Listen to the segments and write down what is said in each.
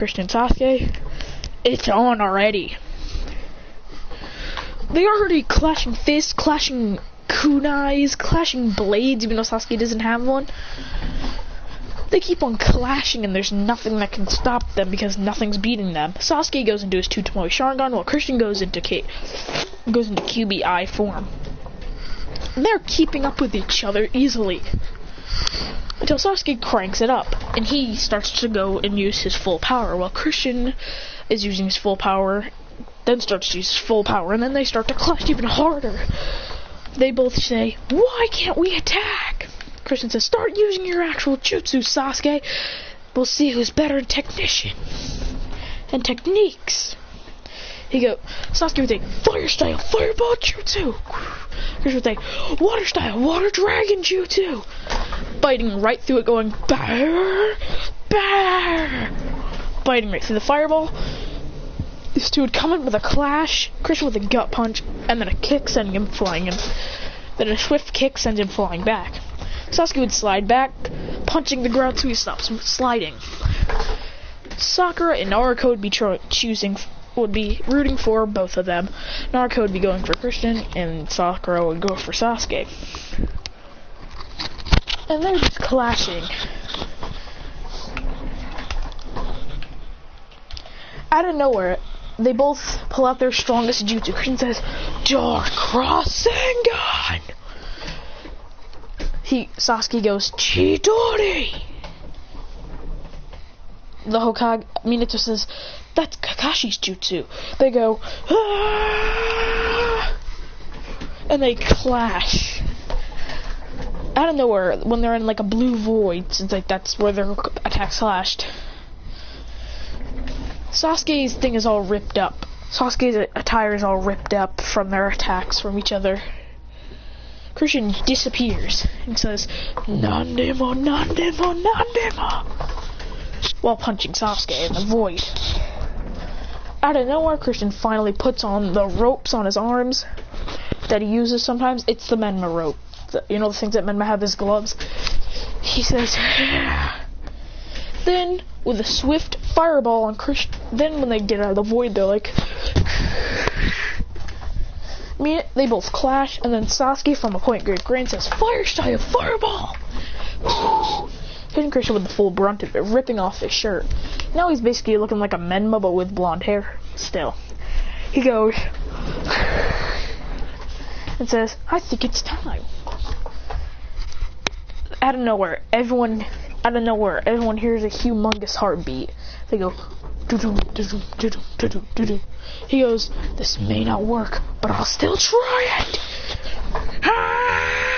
Christian Sasuke, it's on already. They already clashing fists, clashing kunais, clashing blades, even though Sasuke doesn't have one. They keep on clashing and there's nothing that can stop them because nothing's beating them. Sasuke goes into his two Tomoe Sharingan while Christian goes into QBI form. And they're keeping up with each other easily. Until Sasuke cranks it up and he starts to go and use his full power while Christian is using his full power, then starts to use his full power, and then they start to clash even harder. They both say, "Why can't we attack?" Christian says, "Start using your actual jutsu, Sasuke. We'll see who's better in technician and techniques." Sasuke would say, "Fire style, fireball jutsu." Christian would say, "Water style, water dragon jutsu." Biting right through it, going, "Bah, bah." Biting right through the fireball. These two would come in with a clash, Christian with a gut punch, and then a kick sending him flying in. Then a swift kick sends him flying back. Sasuke would slide back, punching the ground so he stops sliding. Sakura and Naruto would be rooting for both of them. Naruto would be going for Christian, and Sakura would go for Sasuke. And they're just clashing. Out of nowhere, they both pull out their strongest jutsu. Christian says, "Dark Rasengan!" Sasuke goes, "Chidori!" The Hokage, Minato says, "That's Kakashi's jutsu." They go, "Ah!" And they clash. Out of nowhere, when they're in like a blue void, since like that's where their attacks clashed. Sasuke's thing is all ripped up. Sasuke's attire is all ripped up from their attacks from each other. Christian disappears and says, "Nandemo, Nandemo, Nandemo," while punching Sasuke in the void. Out of nowhere, Christian finally puts on the ropes on his arms that he uses sometimes. It's the Menma rope. You know the things that Menma have as gloves? He says, "Yeah." Then, with a swift fireball on Christian, then when they get out of the void, they're like, they both clash, and then Sasuke from a point great grain says, "Fire style, fireball!" Hitting Christian with the full brunt of it, ripping off his shirt. Now he's basically looking like a Menma, but with blonde hair still. He goes, and says, "I think it's time." Out of nowhere, everyone hears a humongous heartbeat. They go, "Doo-doo, doo-doo, doo-doo, doo-doo, doo-doo." He goes, "This may not work, but I'll still try it." Ah!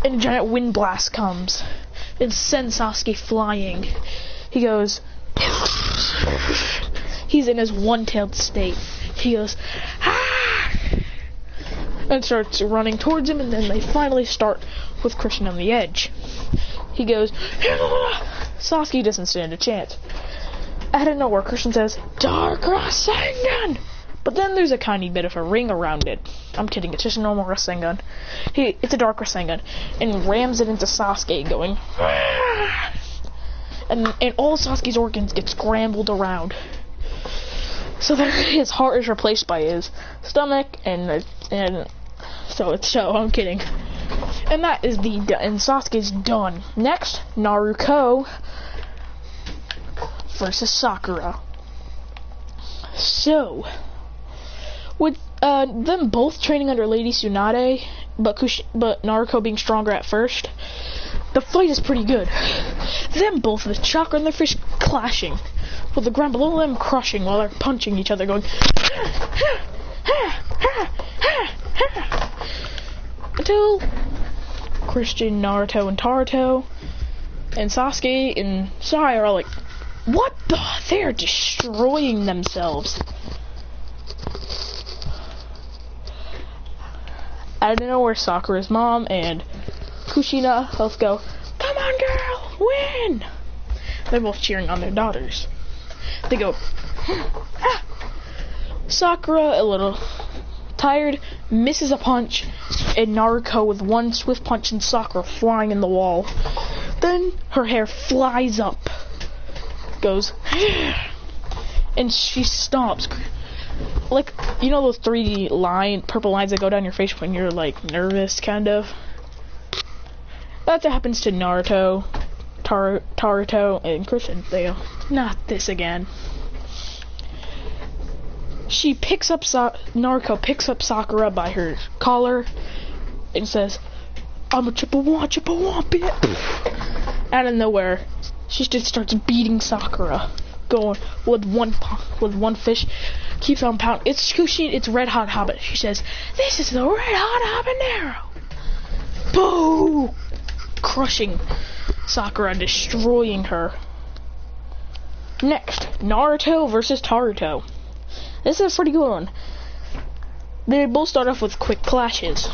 And a giant wind blast comes and sends Sasuke flying. He goes, he's in his one-tailed state. He goes, "Ah!" and starts running towards him, and then they finally start with Christian on the edge. He goes, Sasuke doesn't stand a chance. Out of nowhere, Christian says, "Dark Rasengan!" But then there's a tiny bit of a ring around it. I'm kidding, it's just a normal Rasengan. It's a Dark Rasengan, and rams it into Sasuke, going, "Ah!" and all Sasuke's organs get scrambled around. So his heart is replaced by his stomach, and I'm kidding. And that is and Sasuke's done. Next, Naruto versus Sakura. So, with them both training under Lady Tsunade, but Naruto being stronger at first, the fight is pretty good. Them both, the chakra and the fish clashing, with the ground below them crushing while they're punching each other, going until Christian, Naruto, and Taruto, and Sasuke and Sai are like, "What the?" They're destroying themselves. Out of nowhere, Sakura's mom and Kushina both go, "Come on, girl, win!" They're both cheering on their daughters. They go, ah. Sakura, a little tired, misses a punch, and Naruto with one swift punch and Sakura flying in the wall. Then her hair flies up, goes, and she stops. Like, you know those 3D purple lines that go down your face when you're like nervous, kind of? That happens to Naruto, Taruto, and Christian. They go, not this again. She picks up Naruto picks up Sakura by her collar and says, "I'm a Chippewa, bitch." Out of nowhere, she just starts beating Sakura, going with one fish, keeps on pounding. It's red hot habanero. She says, "This is the red hot habanero." Boom! Crushing Sakura, destroying her. Next, Naruto versus Taruto. This is a pretty good one. They both start off with quick clashes.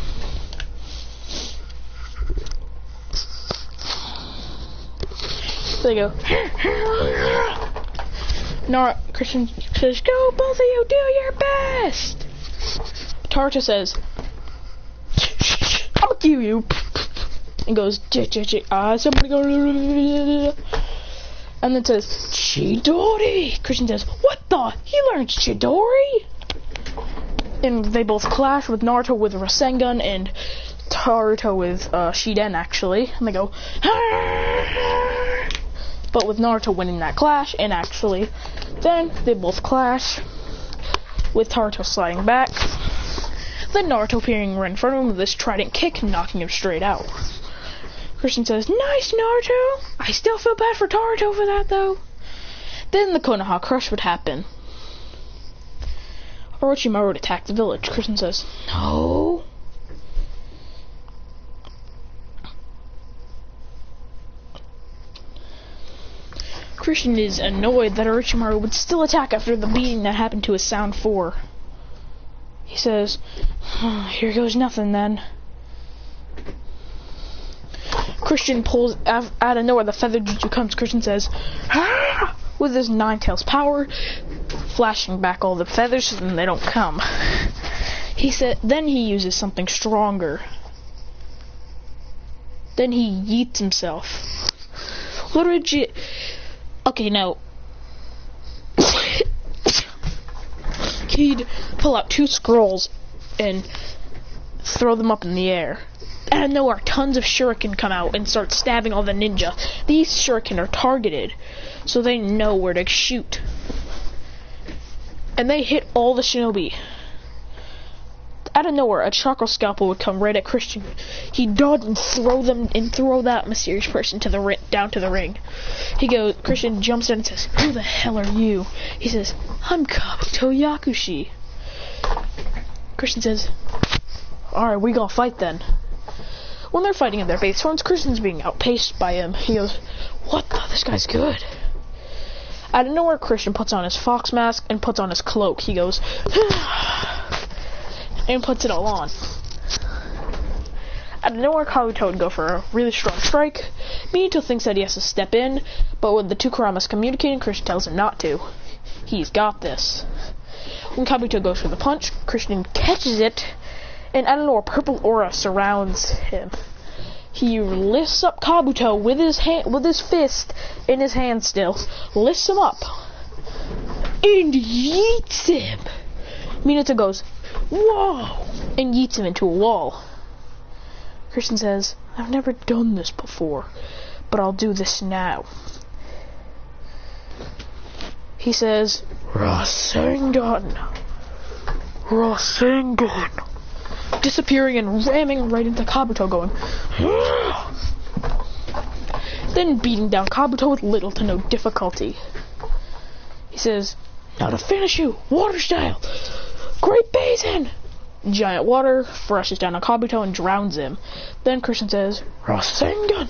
They go. Christian says, "Go, both of you, do your best." Taruto says, "I'll kill you," and goes, somebody go, and then says, "Chidori." Christian says, "What the? He learned Chidori?" And they both clash, with Naruto with Rasengan and Taruto with Shiden, actually. And they go, "Arr!" But with Naruto winning that clash, and actually, then they both clash, with Taruto sliding back. Then Naruto appearing right in front of him with this trident kick, knocking him straight out. Christian says, "Nice, Naruto. I still feel bad for Taruto for that, though." Then the Konoha Crush would happen. Orochimaru would attack the village. Christian says, "No." Christian is annoyed that Orochimaru would still attack after the beating that happened to his Sound 4. He says, "Here goes nothing then." Christian pulls out of nowhere, the feather jutsu comes. Christian says, "Ah!" with his Nine Tails power, flashing back all the feathers so then they don't come. Then he uses something stronger. Then he yeets himself. Literally, okay, now he'd pull out 2 scrolls and throw them up in the air. Out of nowhere, tons of shuriken come out and start stabbing all the ninja. These shuriken are targeted, so they know where to shoot. And they hit all the shinobi. Out of nowhere, a chakra scalpel would come right at Christian. He'd dodge and throw that mysterious person down to the ring. Christian jumps in and says, "Who the hell are you?" He says, "I'm Kabuto Yakushi." Christian says, "Alright, we gonna fight then." When they're fighting in their base forms, Christian's being outpaced by him. He goes, "What the? This guy's good." Out of nowhere, Christian puts on his fox mask and puts on his cloak. He goes, and puts it all on. Out of nowhere, Kabuto would go for a really strong strike. Minato thinks that he has to step in, but with the 2 Kuramas communicating, Christian tells him not to. He's got this. When Kabuto goes for the punch, Christian catches it, and out of nowhere, purple aura surrounds him. He lifts up Kabuto with his fist in his hand still, lifts him up, and yeets him. Minato goes, "Whoa!" and yeets him into a wall. Christian says, "I've never done this before, but I'll do this now." He says, "Rasengan! Rasengan!" disappearing and ramming right into Kabuto, going, then beating down Kabuto with little to no difficulty. He says, "Now to finish you, water style, Great Basin!" Giant water rushes down on Kabuto and drowns him. Then Christian says, "Rasengan!"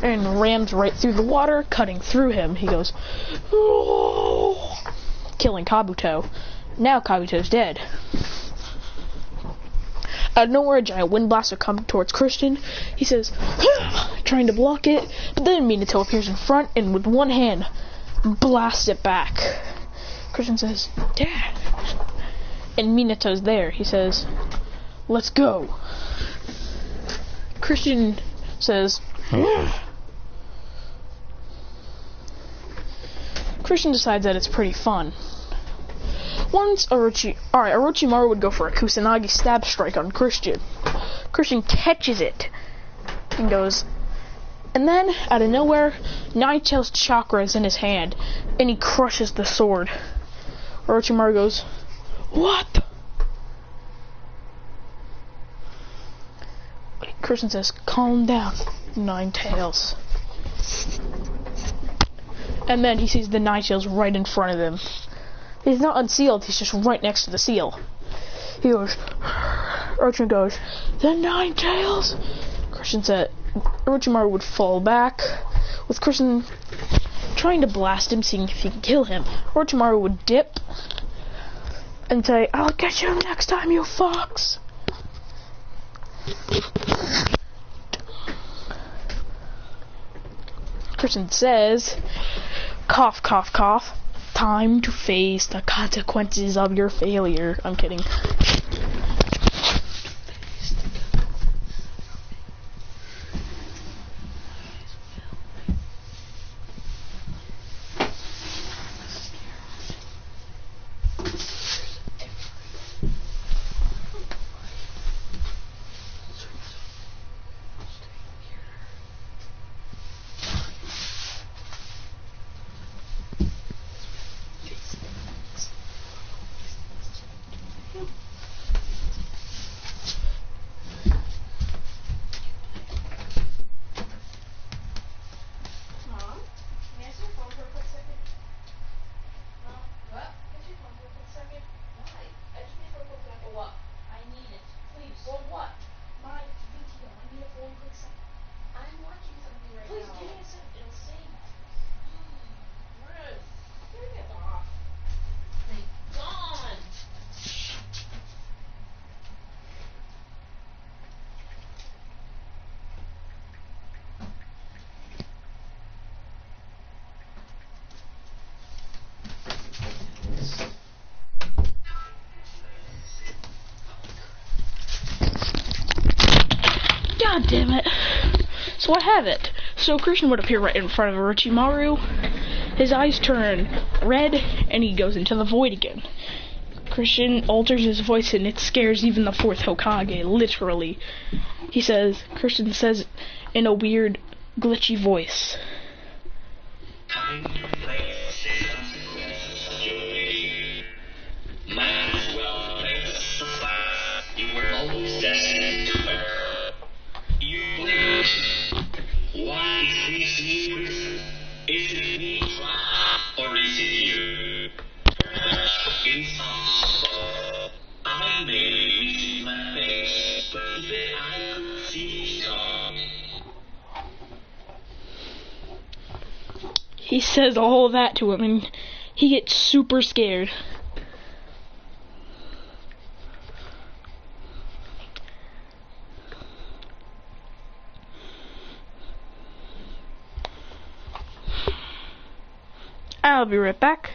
and rams right through the water, cutting through him. He goes, "Oh!" killing Kabuto. Now Kabuto's dead. Out of nowhere, a giant wind blast will come towards Christian. He says, trying to block it, but then Minato appears in front and with one hand blasts it back. Christian says, "Dad." And Minato's there. He says, "Let's go." Christian says, Christian decides that it's pretty fun. Once Orochimaru would go for a Kusanagi stab strike on Christian. Christian catches it and goes, and then out of nowhere, Nine-Tails chakra is in his hand and he crushes the sword. Orochimaru goes, "What?" Christian says, "Calm down, Nine-Tails." And then he sees the Nine-Tails right in front of him. He's not unsealed, he's just right next to the seal. He goes, Orochimaru goes, "The Nine-Tails!" Christian said, Orochimaru would fall back, with Christian trying to blast him, seeing if he can kill him. Orochimaru would dip and say, "I'll get you next time, you fox!" Christian says, "Cough, cough, cough. Time to face the consequences of your failure." I'm kidding. God damn it. So I have it. So Christian would appear right in front of Orochimaru. His eyes turn red, and he goes into the void again. Christian alters his voice, and it scares even the fourth Hokage, literally. Christian says in a weird, glitchy voice, he says all that to him, and he gets super scared. I'll be right back.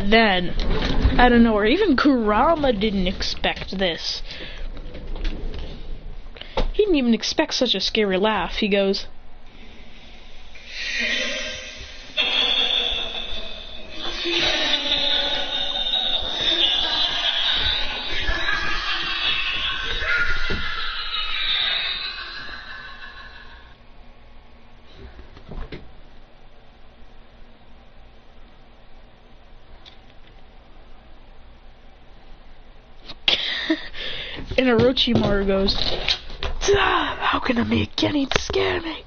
Then, out of nowhere, even Kurama didn't expect this. He didn't even expect such a scary laugh. He goes, and Orochimaru goes, How can I make Kenny to scare me?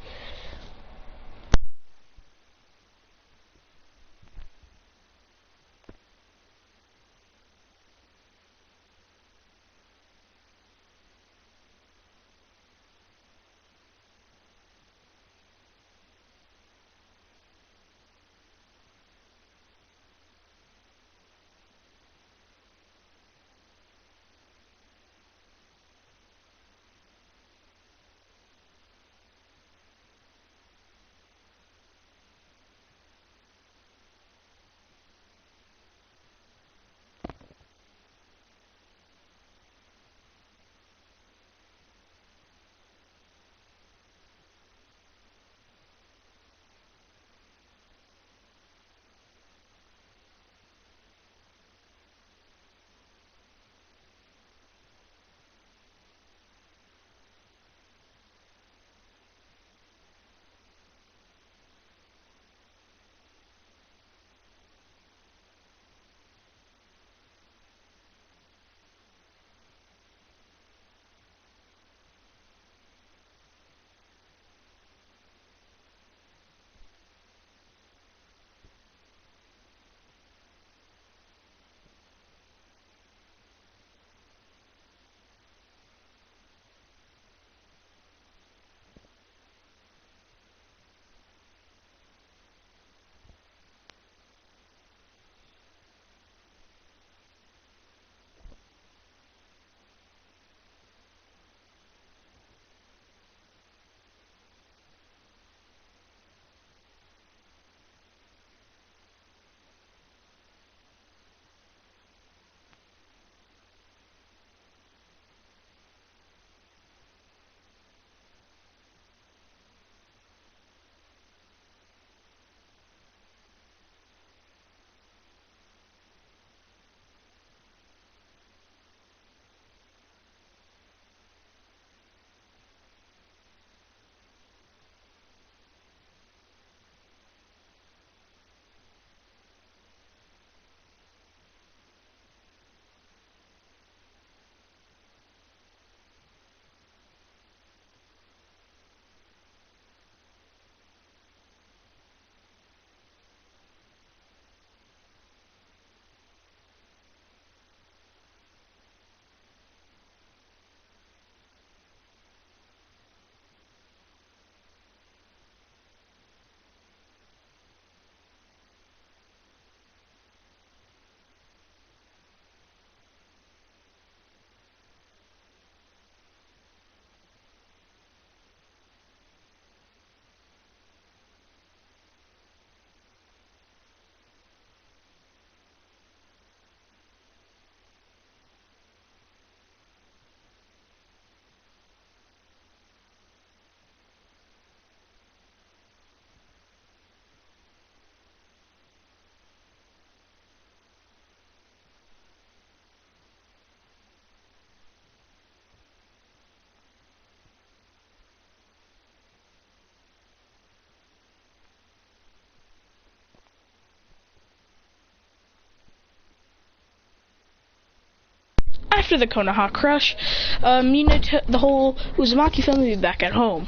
After the Konoha crush, the whole Uzumaki family will be back at home.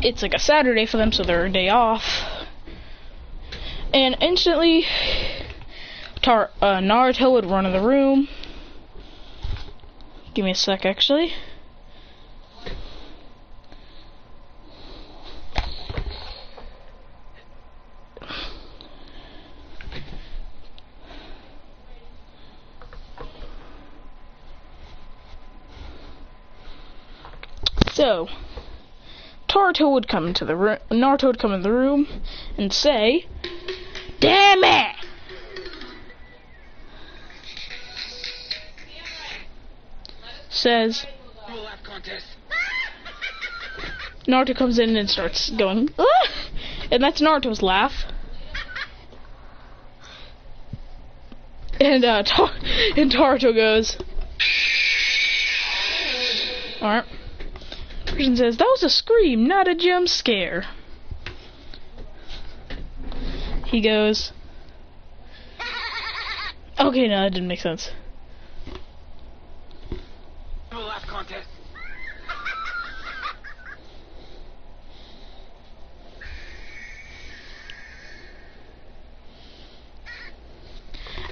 It's like a Saturday for them, so they're a day off. And instantly, Naruto would run in the room. Give me a sec, actually. So, Naruto would come into the room and say, "Damn it!" Says, Naruto comes in and starts going, "Ah!" And that's Naruto's laugh. And Naruto goes, alright. Person says, "That was a scream, not a jump scare." He goes, okay, no, that didn't make sense. Laugh contest.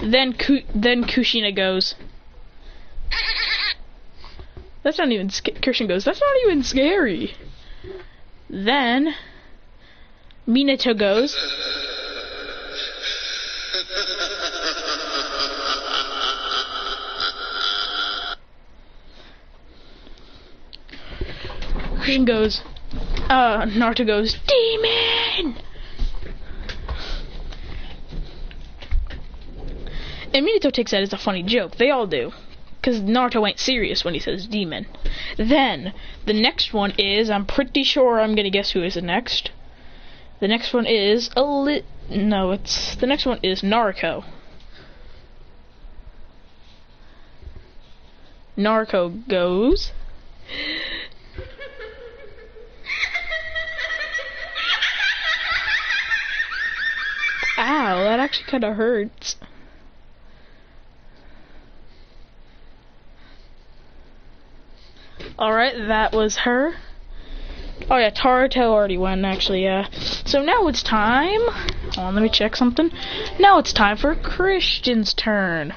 Then Kushina goes. That's not even. Christian goes. That's not even scary. Then Minato goes. Christian goes. Naruto goes. Demon. And Minato takes that as a funny joke. They all do. Because Naruto ain't serious when he says demon. Then, the next one is, I'm pretty sure I'm gonna guess who is the next. The next one is, the next one is Naruto. Naruto goes. Ow, that actually kinda hurts. Alright, that was her. Oh yeah, Naruto already won, actually, yeah. So now it's time. Hold on, let me check something. Now it's time for Christian's turn.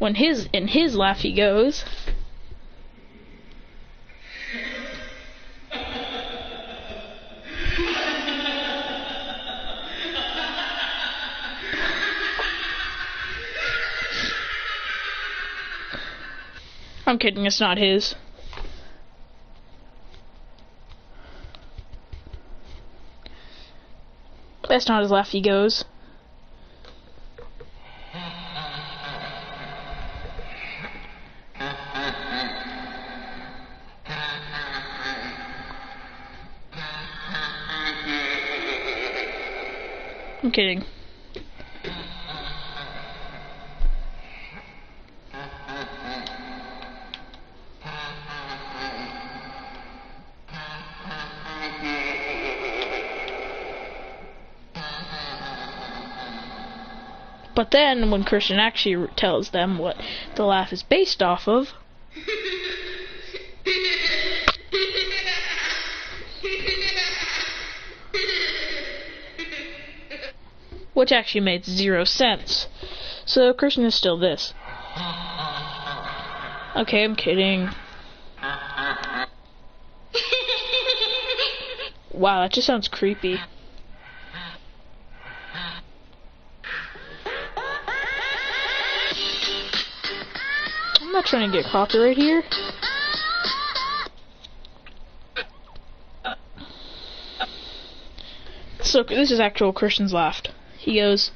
In his laugh he goes. I'm kidding, it's not his. That's not his laugh, he goes. I'm kidding. But then, when Christian actually tells them what the laugh is based off of, which actually made 0 sense. So Christian is still this. Okay, I'm kidding. Wow, that just sounds creepy. I'm not trying to get copyright here. So this is actual Christian's laugh. He goes.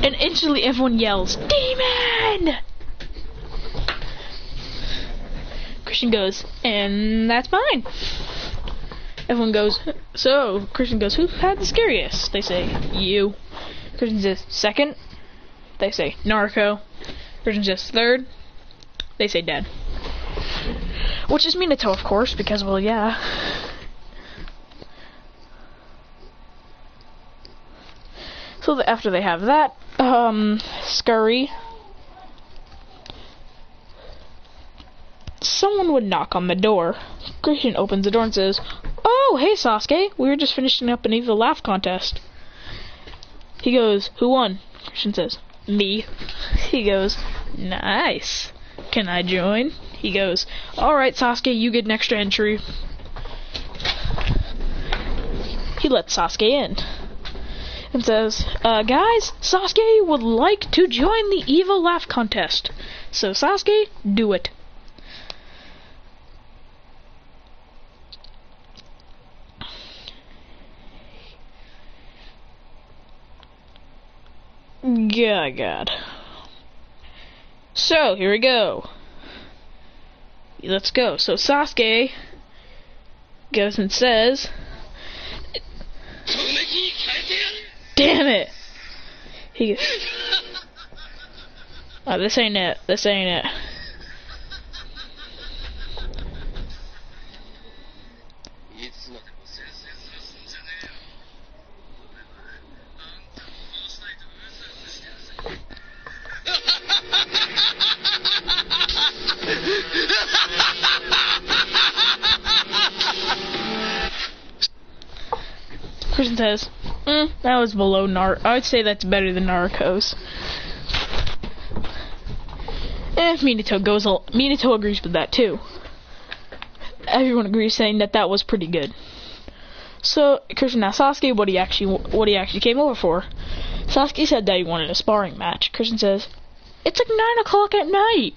And instantly everyone yells, "Demon!" Christian goes, "And that's mine." Everyone goes, so Christian goes, "Who had the scariest?" They say, "You." Christian says, "Second?" They say, "Naruto." Christian says, "Third?" They say, "Dead." Which is Minato, of course, because, well, yeah. So after they have that, scurry. Someone would knock on the door. Christian opens the door and says, "Oh, hey Sasuke, we were just finishing up an evil laugh contest." He goes, "Who won?" Christian says, "Me." He goes, "Nice. Can I join?" He goes, "Alright Sasuke, you get an extra entry." He lets Sasuke in. And says, "Guys, Sasuke would like to join the evil laugh contest. So Sasuke, do it." God. So, here we go. Let's go. So Sasuke goes and says, "Damn it!" He goes, "Oh, this ain't it. This ain't it." Christian says, that was below I would say that's better than Naruto's. Minato agrees with that too. Everyone agrees saying that was pretty good. So Christian asked Sasuke what he actually came over for. Sasuke said that he wanted a sparring match. Christian says, it's like 9 o'clock at night.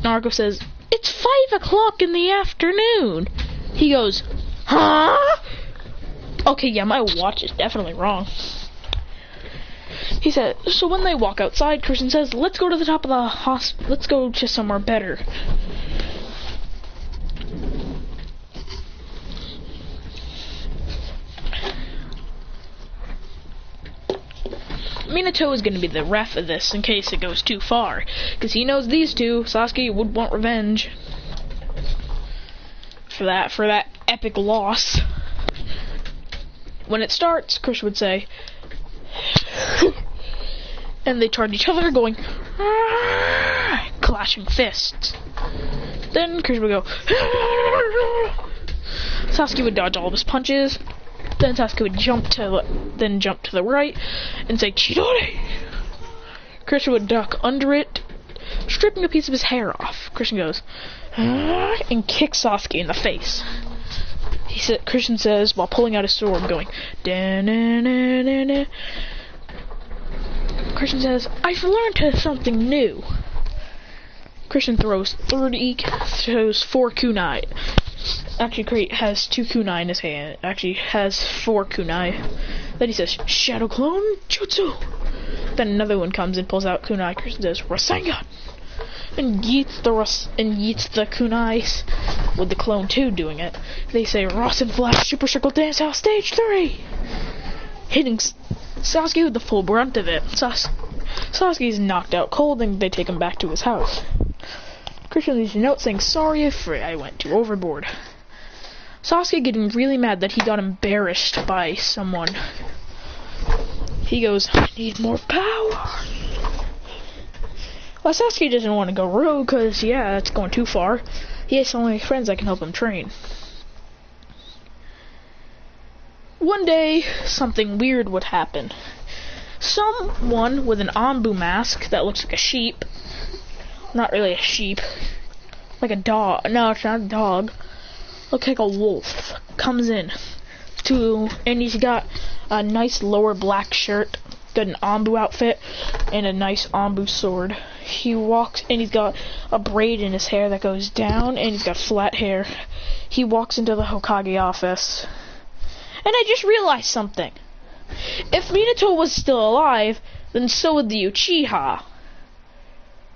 Naruto says, it's 5 o'clock in the afternoon. He goes, huh? Okay, yeah, my watch is definitely wrong. He said, so when they walk outside, Christian says, let's go to the top of the let's go to somewhere better. Minato is going to be the ref of this in case it goes too far, because he knows these two, Sasuke, would want revenge for that epic loss. When it starts, Chris would say, and they charge each other, going, clashing fists. Then Chris would go, Sasuke would dodge all of his punches. Then Sasuke would jump to the right and say, Chidori! Christian would duck under it, stripping a piece of his hair off. Christian goes, and kicks Sasuke in the face. Christian says, while pulling out his sword, going, da-na-na-na-na. Christian says, I've learned something new. Christian throws 4 kunai. Actually, has 2 kunai in his hand. Actually, has 4 kunai. Then he says, Shadow Clone Jutsu. Then another one comes and pulls out kunai. Christian says, Rasengan. And yeets the kunais with the clone 2 doing it. They say, Rasen Flash Super Circle Dance House Stage 3. Hitting Sasuke with the full brunt of it. Sasuke's knocked out cold and they take him back to his house. Christian leaves a note saying, sorry if I went too overboard. Sasuke getting really mad that he got embarrassed by someone. He goes, I need more power. Well, Sasuke doesn't want to go rogue because, yeah, that's going too far. He has so many friends that can help him train. One day, something weird would happen. Someone with an Anbu mask that looks like a sheep, not really a sheep, like a dog, no, it's not a dog, looks like a wolf, comes in, and he's got a nice lower black shirt, got an Anbu outfit, and a nice Anbu sword. He walks, and he's got a braid in his hair that goes down, and he's got flat hair. He walks into the Hokage office. And I just realized something. If Minato was still alive, then so would the Uchiha.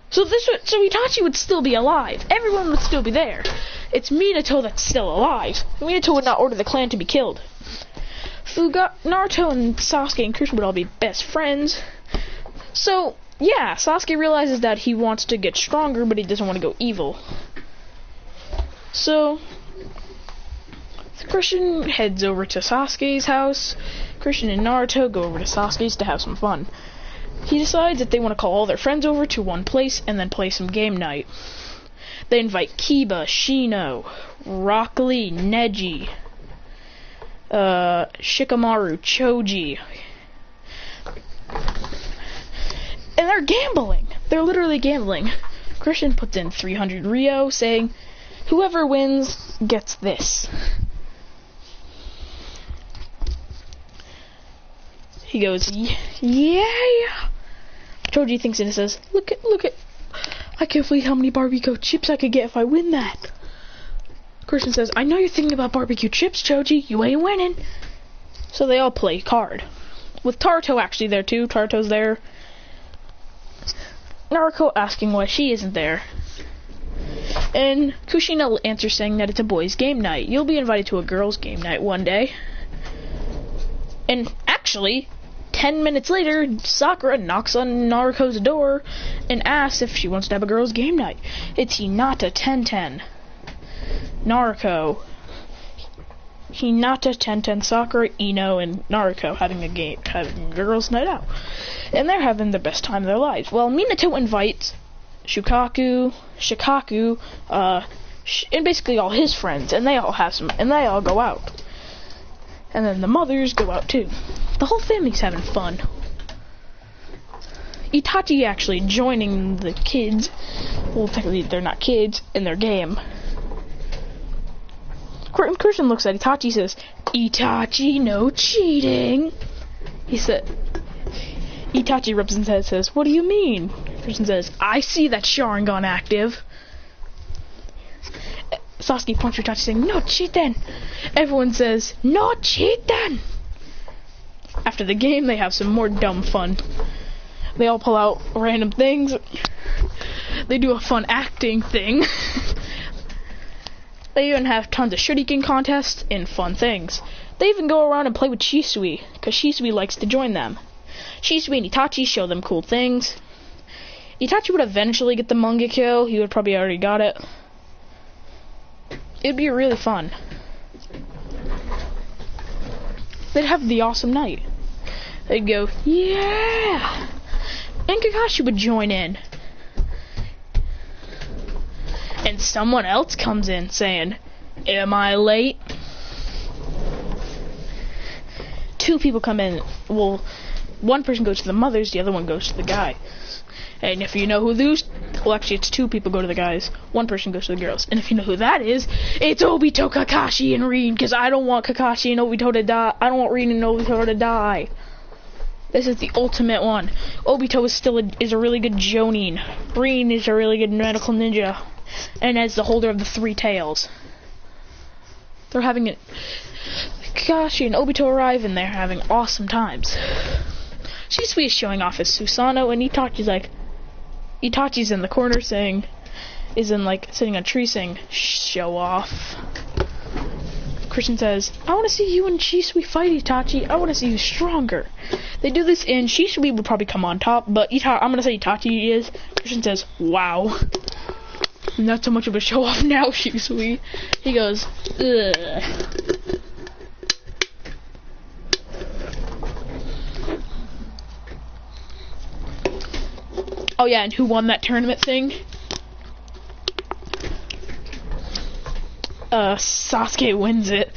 So Itachi would still be alive. Everyone would still be there. It's Minato that's still alive. Minato would not order the clan to be killed. Naruto and Sasuke and Christian would all be best friends. So, yeah, Sasuke realizes that he wants to get stronger, but he doesn't want to go evil. So Christian heads over to Sasuke's house. Christian and Naruto go over to Sasuke's to have some fun. He decides that they want to call all their friends over to one place and then play some game night. They invite Kiba, Shino, Rock Lee, Neji, Shikamaru, Choji. And they're gambling. They're literally gambling. Christian puts in 300 Rio, saying, whoever wins gets this. He goes, yeah. Choji thinks and says, look at, I can't believe how many barbecue chips I could get if I win that. Christian says, I know you're thinking about barbecue chips, Choji. You ain't winning. So they all play card. With Naruto actually there too. Naruto's there. Naruto asking why she isn't there. And Kushina answers saying that it's a boys' game night. You'll be invited to a girls' game night one day. And actually, 10 minutes later, Sakura knocks on Naruto's door and asks if she wants to have a girls' game night. It's Hinata, Tenten, Naruto, Hinata, Tenten, Sakura, Ino, and Naruto having a girls' night out. And they're having the best time of their lives. Well, Minato invites Shikaku, and basically all his friends, and they all go out. And then the mothers go out too. The whole family's having fun. Itachi actually joining the kids. Well, technically they're not kids in their game. Christian looks at Itachi, says, "Itachi, no cheating." He said, Itachi rubs his head, says, "What do you mean?" Christian says, "I see that Sharingan active." Sasuke points to Itachi saying, "No cheating." Everyone says, "No cheating." After the game, they have some more dumb fun. They all pull out random things. They do a fun acting thing. They even have tons of shuriken contests and fun things. They even go around and play with Shisui, because Shisui likes to join them. Shisui and Itachi show them cool things. Itachi would eventually get the Mangekyo. He would probably already got it. It'd be really fun. They'd have the awesome night. They'd go, yeah! And Kakashi would join in. And someone else comes in saying, "Am I late?" Two people come in. Well, one person goes to the mothers, the other one goes to the guy. And if you know who those... Well, actually, it's two people go to the guys. One person goes to the girls. And if you know who that is, it's Obito, Kakashi, and Rin. Because I don't want Kakashi and Obito to die. I don't want Rin and Obito to die. This is the ultimate one. Obito is a really good Jonin. Rin is a really good medical ninja. And as the holder of the three tails. They're having it. Kakashi and Obito arrive and they're having awesome times. Shisui is showing off his Susanoo and Itachi's in the corner sitting on a tree saying, "Show off." Christian says, "I want to see you and Shisui fight, Itachi. I want to see you stronger." They do this and Shisui would probably come on top, but I'm going to say Itachi is. Christian says, "Wow. Not so much of a show off now, Shisui." He goes, "Ugh." Oh yeah, and who won that tournament thing? Sasuke wins it.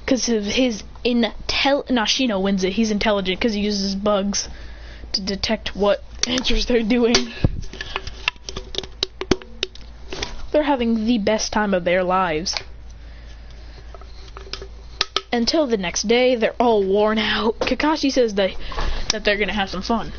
Because of his Shino wins it. He's intelligent because he uses bugs to detect what answers they're doing. They're having the best time of their lives. Until the next day, they're all worn out. Kakashi says that they're going to have some fun.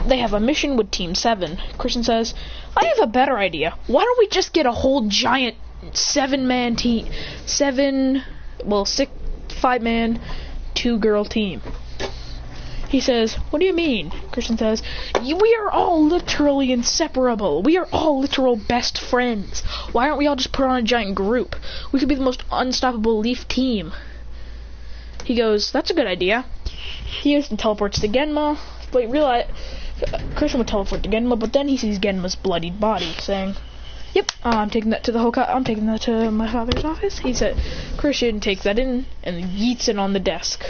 They have a mission with Team 7. Christian says, "I have a better idea. Why don't we just get a whole giant 7-man team, 5-man, 2-girl team." He says, "What do you mean?" Christian says, "We are all literally inseparable. We are all literal best friends. Why aren't we all just put on a giant group? We could be the most unstoppable Leaf team." He goes, "That's a good idea." He goes and teleports to Genma, but Christian would teleport to Genma, but then he sees Genma's bloodied body, saying, "Yep, I'm taking that to I'm taking that to my father's office." He said, Christian takes that in and yeets it on the desk.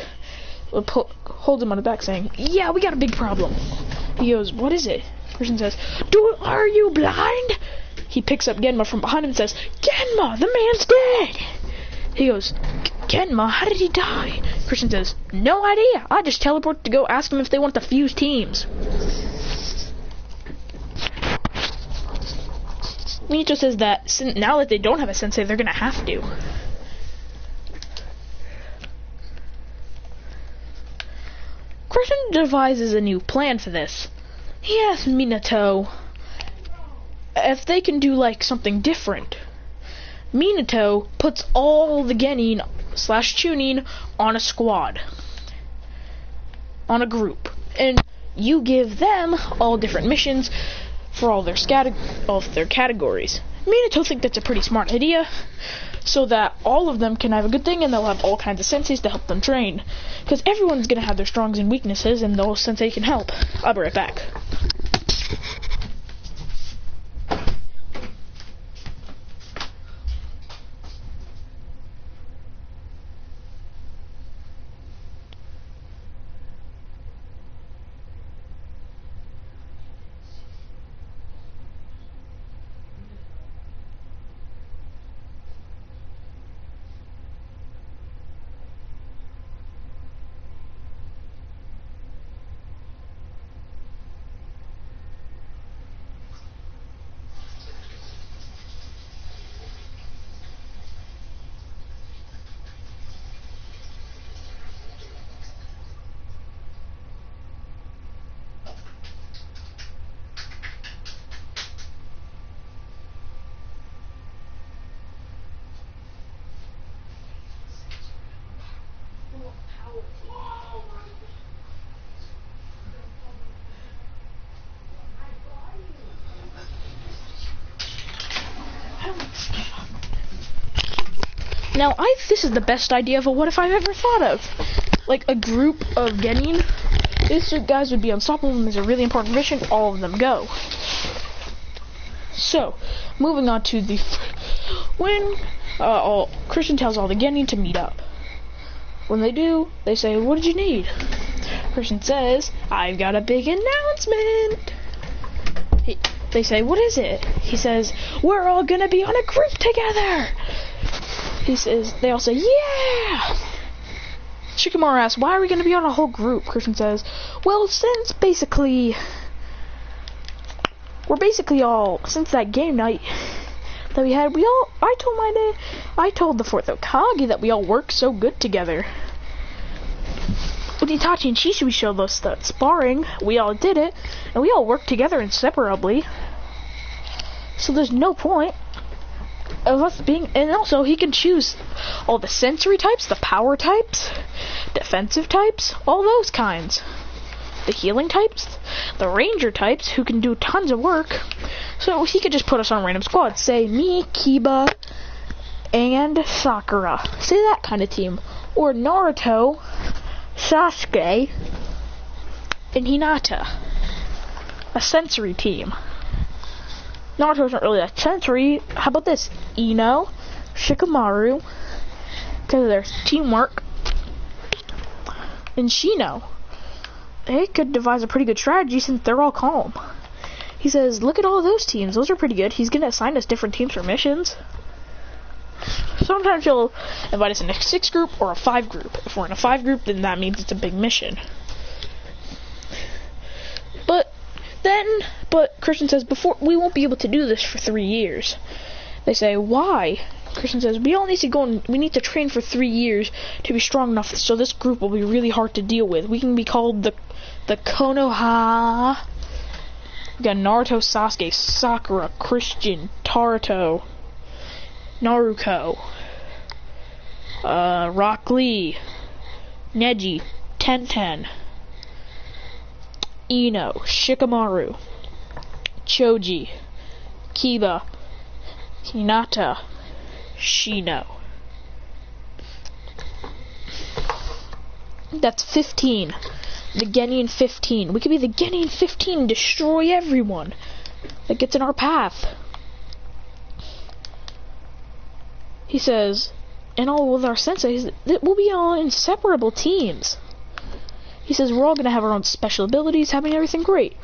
Holds him on the back, saying, "Yeah, we got a big problem." He goes, "What is it?" Christian says, "Are you blind?" He picks up Genma from behind him and says, "Genma, the man's dead." He goes, "Genma, how did he die?" Christian says, "No idea. I just teleported to go ask them if they want to fuse teams." Minato says that now that they don't have a sensei, they're gonna have to. Christian devises a new plan for this. He asks Minato if they can do something different. Minato puts all the Genin / Chunin on a squad, on a group, and you give them all different missions for all their categories. Minato thinks that's a pretty smart idea, so that all of them can have a good thing, and they'll have all kinds of senseis to help them train, because everyone's gonna have their strongs and weaknesses, and those sensei can help. I'll be right back. Now, this is the best idea of a what if I've ever thought of. Like, a group of Genin. These guys would be unstoppable, and there's a really important mission. All of them go. So, moving on to the... When Christian tells all the Genin to meet up. When they do, they say, what did you need? Christian says, I've got a big announcement. They say, what is it? He says, we're all gonna be on a group together. He says, they all say, yeah. Shikamaru asks, why are we gonna be on a whole group? Christian says, well, since we're basically all, since that game night that we had, I told the 4th Hokage that we all work so good together. When Itachi and Shisui showed us that sparring, we all did it, and we all worked together inseparably. So there's no point of us being, and also he can choose all the sensory types, the power types, defensive types, all those kinds. The healing types, the ranger types, who can do tons of work. So he could just put us on random squads. Say me, Kiba, and Sakura. Say that kind of team. Or Naruto, Sasuke, and Hinata. A sensory team. Naruto's not really that sensory. How about this? Ino, Shikamaru, because of their teamwork, and Shino. They could devise a pretty good strategy since they're all calm. He says, look at all of those teams. Those are pretty good. He's going to assign us different teams for missions. Sometimes he'll invite us in a 6 group or a 5 group. If we're in a 5 group, then that means it's a big mission. But Christian says, we won't be able to do this for 3 years. They say, why? Christian says, we need to train for 3 years to be strong enough, so this group will be really hard to deal with. We can be called the Konoha. We got Naruto, Sasuke, Sakura, Christian, Naruto, Rock Lee, Neji, Tenten, Ino, Shikamaru, Choji, Kiba, Hinata, Shino. That's 15. The Genin 15. We could be the Genin 15 and destroy everyone that gets in our path. He says, and all with our senseis, we'll be all inseparable teams. He says, we're all going to have our own special abilities, having everything great.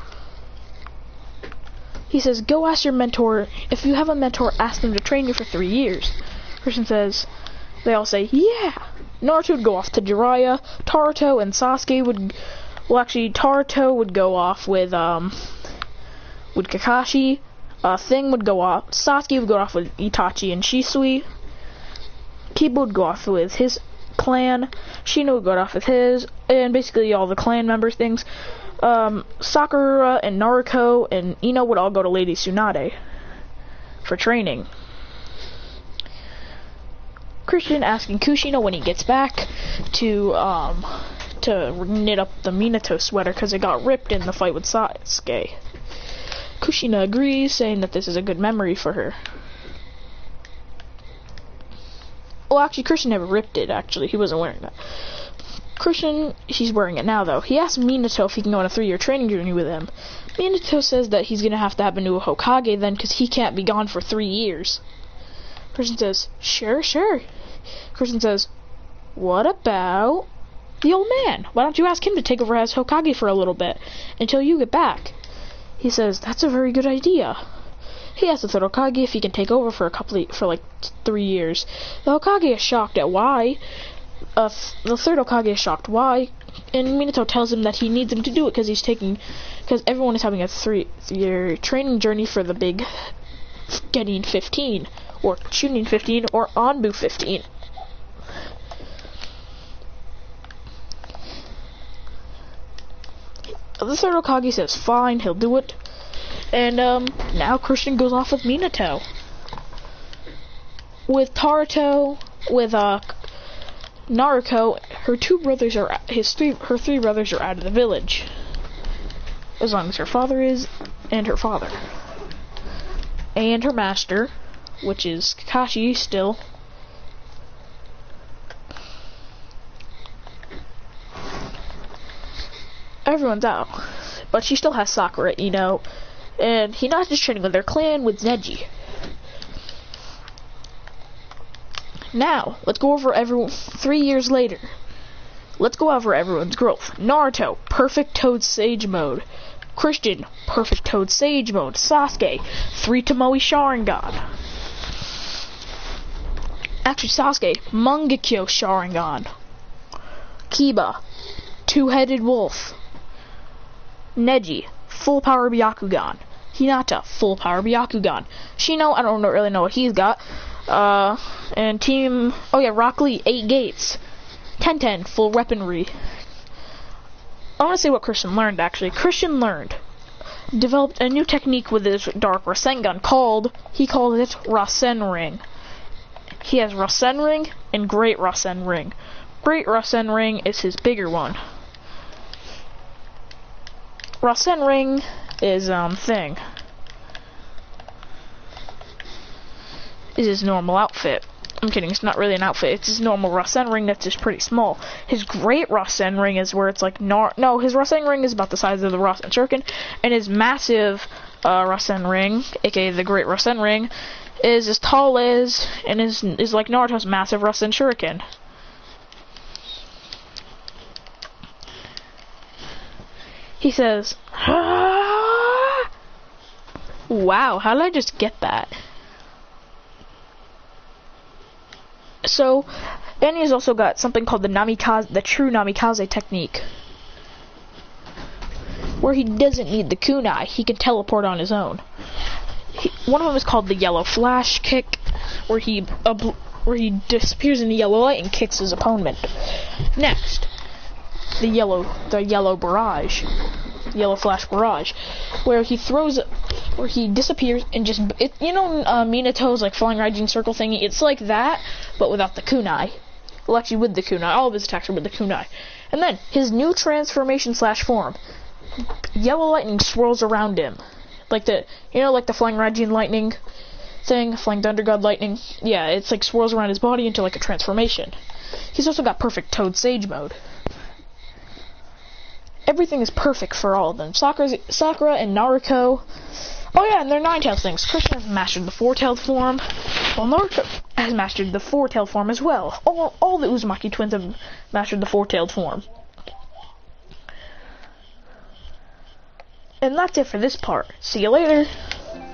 He says, go ask your mentor. If you have a mentor, ask them to train you for 3 years. Christian says, they all say, yeah. Naruto would go off to Jiraiya. Naruto and Sasuke would, Naruto would go off with Kakashi. Thing would go off. Sasuke would go off with Itachi and Shisui. Kiba would go off with his clan. Shino would go off with his, and basically all the clan members things. Sakura and Naruto and Ino would all go to Lady Tsunade for training. Christian asking Kushina when he gets back to knit up the Minato sweater because it got ripped in the fight with Sasuke. Kushina agrees, saying that this is a good memory for her. Well, actually, Christian never ripped it, actually. He wasn't wearing that. Christian, he's wearing it now, though. He asked Minato if he can go on a 3-year training journey with him. Minato says that he's going to have a new Hokage then, because he can't be gone for 3 years. Christian says, sure. Christian says, what about the old man? Why don't you ask him to take over as Hokage for a little bit, until you get back? He says, that's a very good idea. He asks the third Hokage if he can take over for 3 years. The Hokage is shocked at why. The third Hokage is shocked why, and Minato tells him that he needs him to do it because everyone is having a 3-year training journey for the big Genin 15, or Chunin 15, or Anbu 15. The third Hokage says fine, he'll do it. And now Christian goes off with Minato. With Naruto, with Naruto, her 3 brothers are out of the village. As long as her father is, and her father. And her master, which is Kakashi still. Everyone's out, but she still has Sakura, you know, and Hinata's training with their clan with Neji. Now, let's go over 3 years later. Let's go over everyone's growth. Naruto, perfect Toad Sage mode. Christian, perfect Toad Sage mode. Sasuke, 3 Tomoe Sharingan. Actually, Sasuke, Mangekyo Sharingan. Kiba, 2-headed wolf. Neji, full power Byakugan. Hinata, full power Byakugan. Shino, I don't really know what he's got. And team, oh yeah, Rock Lee, 8 gates. Tenten, full weaponry. I want to say what Christian learned, actually. Christian developed a new technique with his Dark Rasengan he called it Rasen Ring. He has Rasen Ring and Great Rasen Ring. Great Rasen Ring is his bigger one. Rasen Ring is, is his normal outfit. I'm kidding, it's not really an outfit, it's his normal Rasen Ring that's just pretty small. His Great Rasen Ring is where it's like, no, his Rasen Ring is about the size of the Rasen Shuriken, and his massive Rasen Ring, aka the Great Rasen Ring, is as tall as, and is like Naruto's massive Rasen Shuriken. He says, ah! Wow, how did I just get that? So, and he's also got something called the true Namikaze technique, where he doesn't need the kunai, he can teleport on his own. One of them is called the yellow flash kick, where he disappears in the yellow light and kicks his opponent. Next, the yellow barrage, yellow flash barrage, where he disappears and just, Minato's like flying raging circle thingy, it's like that, but without the kunai. Well, actually with the kunai, all of his attacks are with the kunai. And then, his new transformation / form, yellow lightning swirls around him. Like the flying raging lightning thing, flying thunder god lightning, yeah, it's like swirls around his body into like a transformation. He's also got perfect Toad Sage mode. Everything is perfect for all of them. Sakura and Naruto. Oh yeah, and their 9-tailed things. Christian has mastered the 4-tailed form, while Naruto has mastered the 4-tailed form as well. All the Uzumaki twins have mastered the 4-tailed form. And that's it for this part. See you later.